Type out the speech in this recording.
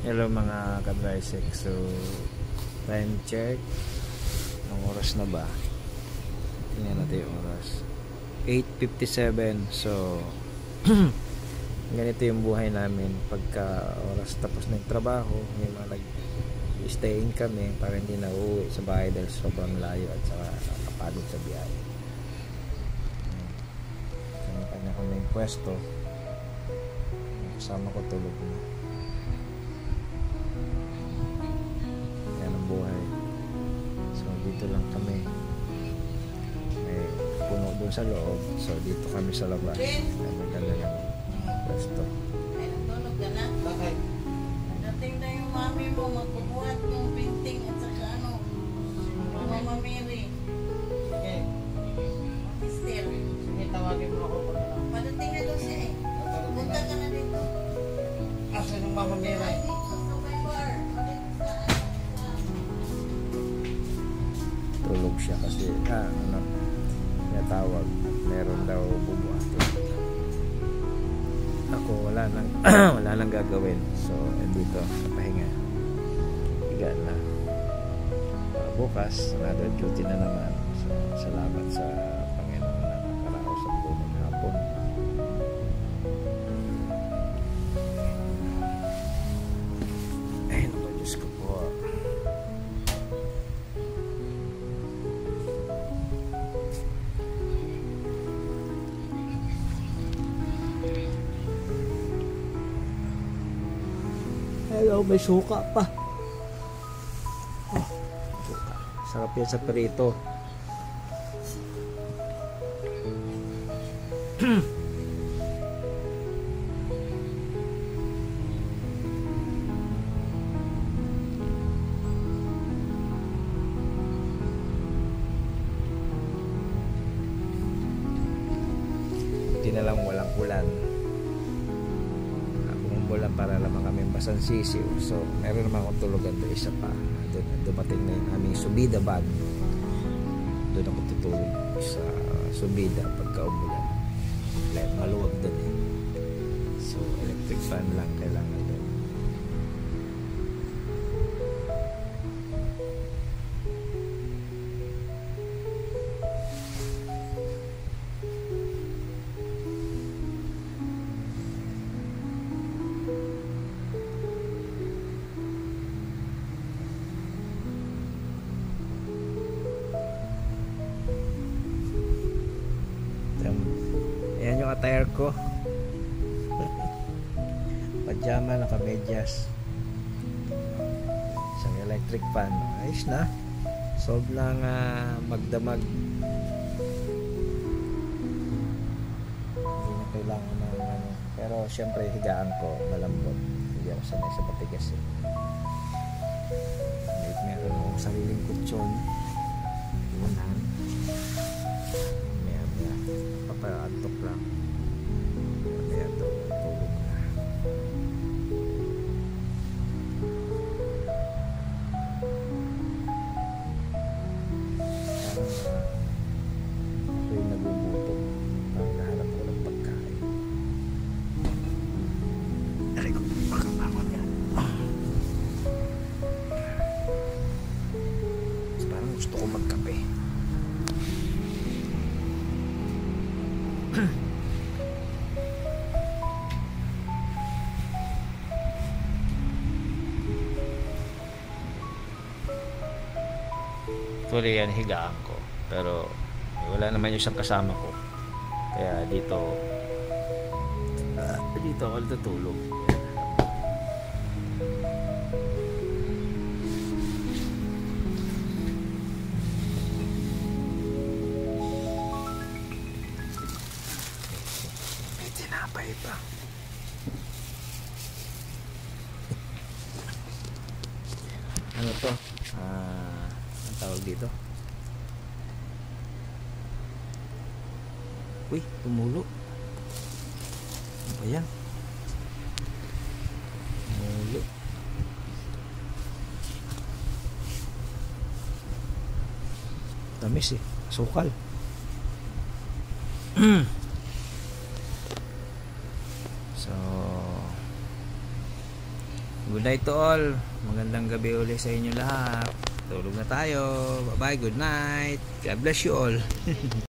Hello mga ka-Drisec. So time check. Ang oras na ba? Tingnan natin yung oras. 8:57. So ganito yung buhay namin pagka oras tapos ng trabaho. May mga nag-stay in kami para hindi na uuwi sa bahay dahil sobrang layo at saka nakapagod sa biyahe. Kanya-kanya kami yung pwesto. Kasama ko tulog na. Yan ang buhay. So dito lang kami. May puno doon sa loob. So dito kami sa labas. Maganda ng pwesto. Ay, natulog ka na? Bakit? Dating na yung mami mo magbubuhat ng painting at saka ano, Mama Mary. Sige. Still. Sige, tawagin mo ako pag ano. Padating na daw siya eh. Punta ka na dito. Asan yung Mama Mary? Ay, dito sa may bar. Tulog siya kasi natawag. Meron daw bubuhatin. Ako wala nang gagawin. So dito sa pahinga. Higa na. Bukas another duty na naman. So salamat sa Panginoon na nakaraos sa buong hapon. Ay naku, Diyos ko po. Hello, may suka pa. Oh, suka. Sarap yan sa perito. Buti na lang walang ulan. Umulan para lamang kami basang sisiw. So meron naman akong tulugan doon, isa pa. Doon dumating na yung aming subida bag. Doon ako tutulog sa subida pagka umulan. Maluwag doon eh. So electric fan lang kailangan doon. Ayan yung attire ko. Pajama, naka-medyas. Isang electric fan. Ayos na. Solve lang magdamag. Hindi na kailangan ng ano. Pero syempre higaan ko malambot. Hindi ako sanay sa patigas eh. Meron akong sariling kutsyon. Iwanan. Papaantok lang. Kaya tulog na. Ako'y nagugutom. Nahanap ko ng pagkain. Aray ko, pagkabangon yan. Parang gusto ko magkape. Tuloy yan higaan ko, pero wala naman yung isang kasama ko, kaya dito ako natutulog. May tinapay pa. Ano to? Ang tawag dito? Uy, tumulo. Ano ba yan? Tumulo. Tamis eh. Sukal. So Good night to all. Magandang gabi ulit sa inyo lahat. Tulog na tayo. Bye bye, good night. God bless you all.